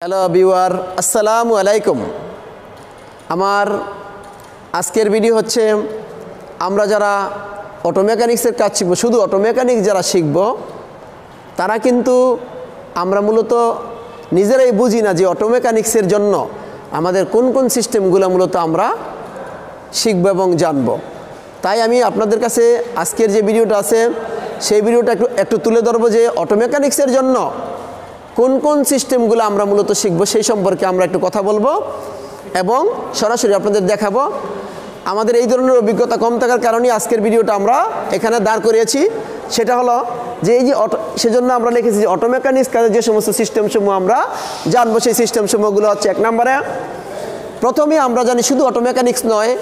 Hello viewer, আসসালামু আলাইকুম। আমার আজকের ভিডিও হচ্ছে আমরা যারা অটো মেকানিক্সের কাজ শিখব, শুধু অটো মেকানিক্স যারা শিখব তারা কিন্তু আমরা মূলত নিজেরাই বুঝি না যে অটো মেকানিক্সের জন্য আমাদের কোন কোন সিস্টেমগুলো মূলত আমরা শিখব এবং জানব। তাই আমি আপনাদের কাছে আজকের যে ভিডিওটা আছে সেই ভিডিওটা একটু তুলে ধরবো যে অটো মেকানিক্সের জন্য কোন কোন সিস্টেমগুলো আমরা মূলত শিখব সেই সম্পর্কে আমরা একটু কথা বলবো এবং সরাসরি আপনাদের দেখাবো। আমাদের এই ধরনের অভিজ্ঞতা কম থাকার কারণেই আজকের ভিডিওটা আমরা এখানে দাঁড় করিয়েছি। সেটা হলো যে এই যে সেজন্য আমরা লিখেছি যে অটো মেকানিক্স কাজে যে সমস্ত সিস্টেমসমূহ আমরা জানবো সেই সিস্টেমসমূহগুলো হচ্ছে, এক নম্বরে প্রথমে আমরা জানি শুধু অটো মেকানিক্স নয়,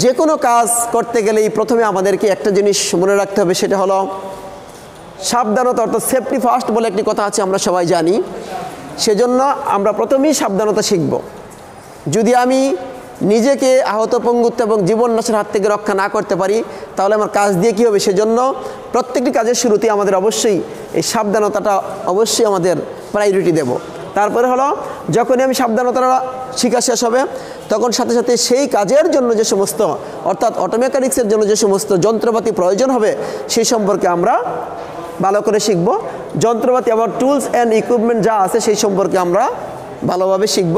যে কোনো কাজ করতে গেলেই প্রথমে আমাদেরকে একটা জিনিস মনে রাখতে হবে, সেটা হলো সাবধানতা, অর্থাৎ সেফটি ফার্স্ট বলে একটি কথা আছে, আমরা সবাই জানি। সেজন্য আমরা প্রথমেই সাবধানতা শিখব। যদি আমি নিজেকে আহত, পঙ্গুত্ব এবং জীবন নাশের হাত থেকে রক্ষা না করতে পারি তাহলে আমার কাজ দিয়ে কী হবে? সেজন্য প্রত্যেকটি কাজের শুরুতে আমাদের অবশ্যই এই সাবধানতাটা অবশ্যই আমাদের প্রায়োরিটি দেব। তারপরে হলো যখনই আমি সাবধানতাটা শিখা শেষ হবে তখন সাথে সাথে সেই কাজের জন্য যে সমস্ত, অর্থাৎ অটো মেকানিক্সের জন্য যে সমস্ত যন্ত্রপাতি প্রয়োজন হবে সেই সম্পর্কে আমরা ভালো করে শিখব। যন্ত্রপাতি, আবার টুলস অ্যান্ড ইকুইপমেন্ট যা আছে সেই সম্পর্কে আমরা ভালোভাবে শিখব।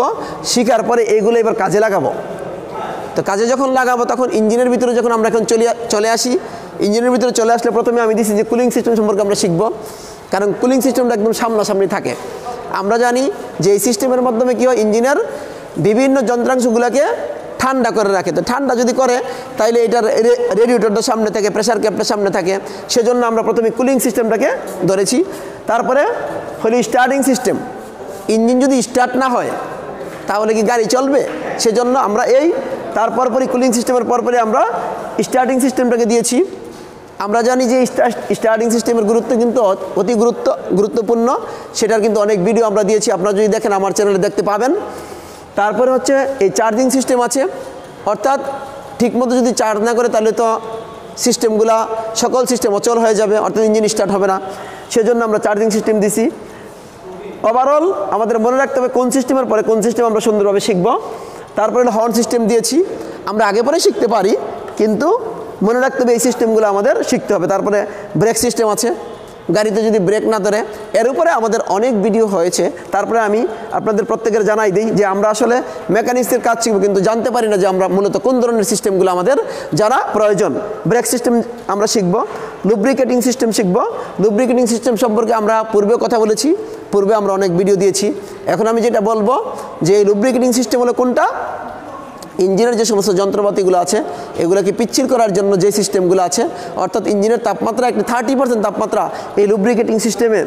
শিখার পরে এইগুলো এবার কাজে লাগাবো। তো কাজে যখন লাগাবো তখন ইঞ্জিনের ভিতরে যখন আমরা এখন চলে আসি, ইঞ্জিনের ভিতরে চলে আসলে প্রথমে আমি দিচ্ছি যে কুলিং সিস্টেম সম্পর্কে আমরা শিখব, কারণ কুলিং সিস্টেমটা একদম সামনাসামনি থাকে। আমরা জানি যে এই সিস্টেমের মাধ্যমে কী হয়, ইঞ্জিনের বিভিন্ন যন্ত্রাংশগুলোকে ঠান্ডা করে রাখে। তো ঠান্ডা যদি করে তাইলে এটার রেডিয়েটরটা সামনে থাকে, প্রেসার ক্যাপটা সামনে থাকে, সেজন্য আমরা প্রথমে কুলিং সিস্টেমটাকে ধরেছি। তারপরে হলো স্টার্টিং সিস্টেম। ইঞ্জিন যদি স্টার্ট না হয় তাহলে কি গাড়ি চলবে? সেজন্য আমরা তারপরই কুলিং সিস্টেমের পরপরই আমরা স্টার্টিং সিস্টেমটাকে দিয়েছি। আমরা জানি যে স্টার্টিং সিস্টেমের গুরুত্ব কিন্তু অতি গুরুত্বপূর্ণ, সেটার কিন্তু অনেক ভিডিও আমরা দিয়েছি, আপনারা যদি দেখেন আমার চ্যানেলে দেখতে পাবেন। তারপরে হচ্ছে এই চার্জিং সিস্টেম আছে, অর্থাৎ ঠিকমতো যদি চার্জ না করে তাহলে তো সিস্টেমগুলা সকল সিস্টেম অচল হয়ে যাবে, অর্থাৎ ইঞ্জিন স্টার্ট হবে না। সেজন্য আমরা চার্জিং সিস্টেম দিছি। ওভারঅল আমাদের মনে রাখতে হবে কোন সিস্টেমের পরে কোন সিস্টেম আমরা সুন্দরভাবে শিখব। তারপরে হর্ন সিস্টেম দিয়েছি, আমরা আগে পরে শিখতে পারি কিন্তু মনে রাখতে হবে এই সিস্টেমগুলো আমাদের শিখতে হবে। তারপরে ব্রেক সিস্টেম আছে, গাড়িতে যদি ব্রেক না ধরে, এর উপরে আমাদের অনেক ভিডিও হয়েছে। তারপরে আমি আপনাদের প্রত্যেকের জানাই দিই যে আমরা আসলে মেকানিক্সের কাজ শিখব কিন্তু জানতে পারি না যে আমরা মূলত কোন ধরনের সিস্টেমগুলো আমাদের জানা প্রয়োজন। ব্রেক সিস্টেম আমরা শিখব, লুব্রিকেটিং সিস্টেম শিখব। লুব্রিকেটিং সিস্টেম সম্পর্কে আমরা পূর্বে কথা বলেছি, পূর্বে আমরা অনেক ভিডিও দিয়েছি। এখন আমি যেটা বলবো যে এই লুব্রিকেটিং সিস্টেম হলো কোনটা, ইঞ্জিনের যে সমস্ত যন্ত্রপাতিগুলো আছে এগুলোকে পিচ্ছিল করার জন্য যে সিস্টেমগুলো আছে, অর্থাৎ ইঞ্জিনের তাপমাত্রা একটি 30% তাপমাত্রা এই লুব্রিকেটিং সিস্টেমের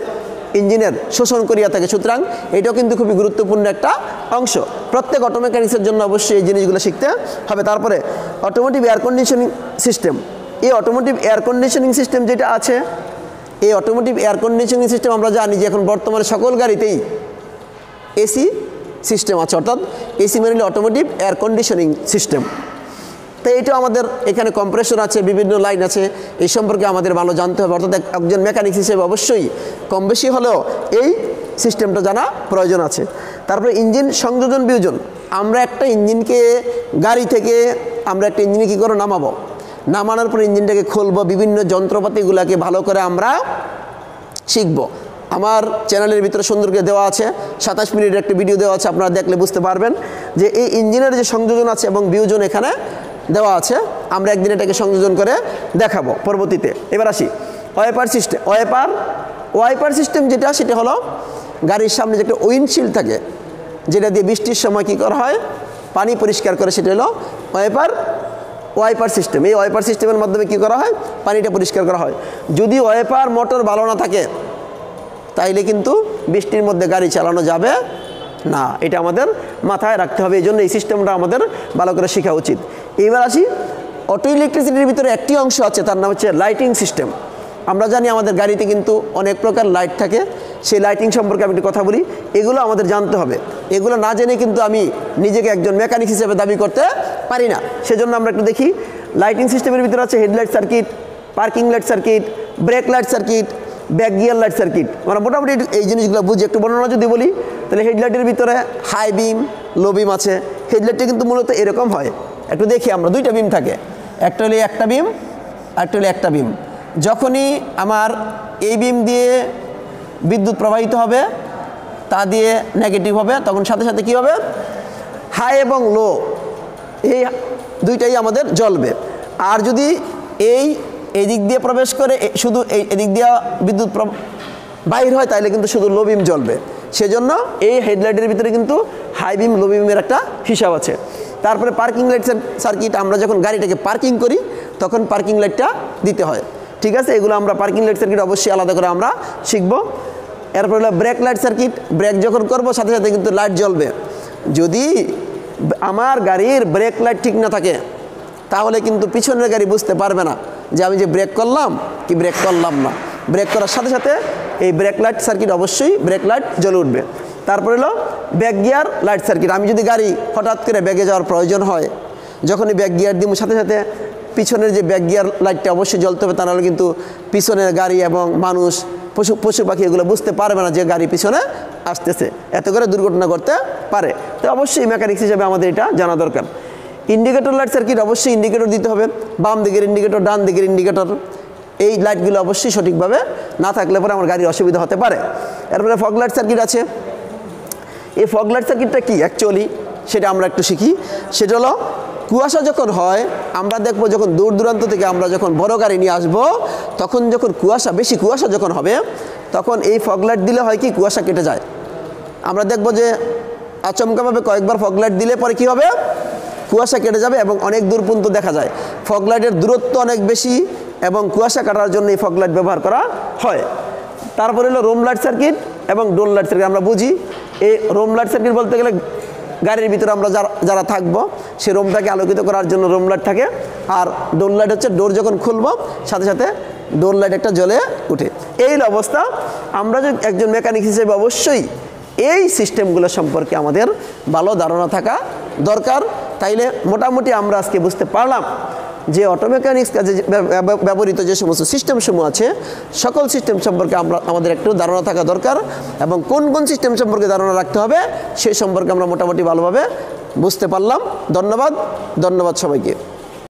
ইঞ্জিনের শোষণ করিয়া থাকে। সুতরাং এটাও কিন্তু খুবই গুরুত্বপূর্ণ একটা অংশ। প্রত্যেক অটো মেকানিক্সের জন্য অবশ্যই এই জিনিসগুলো শিখতে হবে। তারপরে অটোমোটিভ এয়ার কন্ডিশনিং সিস্টেম। এই অটোমোটিভ এয়ার কন্ডিশনিং সিস্টেম যেটা আছে, এই অটোমোটিভ এয়ার কন্ডিশনিং সিস্টেম আমরা জানি যে এখন বর্তমানে সকল গাড়িতেই এসি সিস্টেম আছে, অর্থাৎ এসি মানে অটোমোটিভ এয়ার কন্ডিশনিং সিস্টেম। তো এইটাও আমাদের এখানে কম্প্রেসর আছে, বিভিন্ন লাইন আছে, এই সম্পর্কে আমাদের ভালো জানতে হবে। অর্থাৎ একজন মেকানিক্স হিসেবে অবশ্যই কম বেশি হলেও এই সিস্টেমটা জানা প্রয়োজন আছে। তারপরে ইঞ্জিন সংযোজন বিয়োজন। আমরা একটা ইঞ্জিনকে গাড়ি থেকে আমরা একটা ইঞ্জিনে কী করে নামাবো, নামানোর পর ইঞ্জিনটাকে খুলবো, বিভিন্ন যন্ত্রপাতিগুলোকে ভালো করে আমরা শিখব। আমার চ্যানেলের ভিতরে সুন্দর করে দেওয়া আছে, 27 মিনিটের একটা ভিডিও দেওয়া আছে, আপনারা দেখলে বুঝতে পারবেন যে এই ইঞ্জিনের যে সংযোজন আছে এবং বিয়োজন এখানে দেওয়া আছে। আমরা একদিন এটাকে সংযোজন করে দেখাবো পরবর্তীতে। এবার আসি ওয়াইপার সিস্টেম। ওয়াইপার সিস্টেম যেটা, সেটা হলো গাড়ির সামনে যে একটা উইন্ডশিল্ড থাকে যেটা দিয়ে বৃষ্টির সময় কী করা হয়, পানি পরিষ্কার করে, সেটা হলো ওয়াইপার সিস্টেম। এই ওয়াইপার সিস্টেমের মাধ্যমে কী করা হয়, পানিটা পরিষ্কার করা হয়। যদি ওয়াইপার মোটর ভালো না থাকে তাইলে কিন্তু বৃষ্টির মধ্যে গাড়ি চালানো যাবে না, এটা আমাদের মাথায় রাখতে হবে। এই জন্য এই সিস্টেমটা আমাদের ভালো করে শেখা উচিত। এবার আসি অটো ইলেকট্রিসিটির ভিতরে একটি অংশ আছে, তার নাম হচ্ছে লাইটিং সিস্টেম। আমরা জানি আমাদের গাড়িতে কিন্তু অনেক প্রকার লাইট থাকে, সেই লাইটিং সম্পর্কে আমি একটু কথা বলি। এগুলো আমাদের জানতে হবে, এগুলো না জেনে কিন্তু আমি নিজেকে একজন মেকানিক হিসেবে দাবি করতে পারি না। সেজন্য আমরা একটু দেখি লাইটিং সিস্টেমের ভিতরে আছে headlight circuit, parking light circuit, break light circuit, back gear light circuit. আমরা মোটামুটি এই জিনিসগুলো বুঝি। একটু বর্ণনা যদি বলি, তাহলে হেডলাইটের ভিতরে হাই বিম লো বিম আছে। হেডলাইটটা কিন্তু মূলত এরকম হয়, একটু দেখি আমরা, দুইটা বিম থাকে, একটা হলে একটা বিম আর একটা হলে একটা বিম। যখনই আমার এই বিম দিয়ে বিদ্যুৎ প্রবাহিত হবে, তা দিয়ে নেগেটিভ হবে, তখন সাথে সাথে কী হবে, হাই এবং লো এই দুইটাই আমাদের জ্বলবে। আর যদি এই দিক দিয়ে প্রবেশ করে শুধু এদিক দিয়ে বিদ্যুৎ বাইর হয়, তাহলে কিন্তু শুধু লো বিম জ্বলবে। সেজন্য এই হেডলাইটের ভিতরে কিন্তু হাই বিম লো বিমের একটা হিসাব আছে। তারপরে পার্কিং লাইট সার্কিট, আমরা যখন গাড়িটাকে পার্কিং করি তখন পার্কিং লাইটটা দিতে হয়। ঠিক আছে, এগুলো আমরা পার্কিং লাইট সার্কিট অবশ্যই আলাদা করে আমরা শিখব। এরপর হলো ব্রেক লাইট সার্কিট, ব্রেক যখন করব সাথে সাথে কিন্তু লাইট জ্বলবে। যদি আমার গাড়ির ব্রেক লাইট ঠিক না থাকে তাহলে কিন্তু পিছনের গাড়ি বুঝতে পারবে না যে আমি যে ব্রেক করলাম কি ব্রেক করলাম না। ব্রেক করার সাথে সাথে এই ব্রেক লাইট সার্কিট অবশ্যই ব্রেক লাইট জ্বলে উঠবে। তারপরে হলো ব্যাক গিয়ার লাইট সার্কিট, আমি যদি গাড়ি হঠাৎ করে ব্যাগে যাওয়ার প্রয়োজন হয়, যখনই ব্যাক গিয়ার দিব সাথে সাথে পিছনের যে ব্যাক গিয়ার লাইটটা অবশ্যই জ্বলতে হবে, তা নাহলে কিন্তু পিছনের গাড়ি এবং মানুষ পশু পাখি এগুলো বুঝতে পারবে না যে গাড়ি পিছনে আসতেছে, এত করে দুর্ঘটনা করতে পারে। তো অবশ্যই মেকানিক্স হিসেবে আমাদের এটা জানা দরকার। ইন্ডিকেটর লাইট সার্কিট, অবশ্যই ইন্ডিকেটর দিতে হবে, বাম দিকের ইন্ডিকেটর ডান দিকের ইন্ডিকেটর, এই লাইটগুলো অবশ্যই সঠিকভাবে না থাকলে পরে আমার গাড়ির অসুবিধা হতে পারে। এরপরে ফগ লাইট সার্কিট আছে। এই ফগ লাইট সার্কিটটা কি অ্যাকচুয়ালি সেটা আমরা একটু শিখি। সেটা হলো কুয়াশা যখন হয়, আমরা দেখবো যখন দূর দূরান্ত থেকে আমরা যখন বড় গাড়ি নিয়ে আসবো, তখন যখন বেশি কুয়াশা যখন হবে, তখন এই ফগ লাইট দিলে হয় কি কুয়াশা কেটে যায়। আমরা দেখবো যে আচমকাভাবে কয়েকবার ফগ লাইট দিলে পরে কি হবে, কুয়াশা কেটে যাবে এবং অনেক দূর পর্যন্ত দেখা যায়। ফগ লাইটের দূরত্ব অনেক বেশি এবং কুয়াশা কাটার জন্য এই ফগ লাইট ব্যবহার করা হয়। তারপরে হলো রোম লাইট সার্কিট এবং ডোল লাইট সার্কিট। আমরা বুঝি এই রোম লাইট সার্কিট বলতে গেলে গাড়ির ভিতরে আমরা যারা থাকবো সে রোমটাকে আলোকিত করার জন্য রোম লাইট থাকে। আর ডোল লাইট হচ্ছে ডোর যখন খুলবো সাথে সাথে ডোর লাইট একটা জ্বলে উঠে। এই অবস্থা আমরা যে একজন মেকানিক হিসেবে অবশ্যই এই সিস্টেমগুলো সম্পর্কে আমাদের ভালো ধারণা থাকা দরকার। তাইলে মোটামুটি আমরা আজকে বুঝতে পারলাম যে অটো মেকানিক্স কাজে ব্যবহৃত যে সমস্ত সিস্টেমসমূহ আছে, সকল সিস্টেম সম্পর্কে আমাদের একটু ধারণা থাকা দরকার এবং কোন কোন সিস্টেম সম্পর্কে ধারণা রাখতে হবে সেই সম্পর্কে আমরা মোটামুটি ভালোভাবে বুঝতে পারলাম। ধন্যবাদ সবাইকে।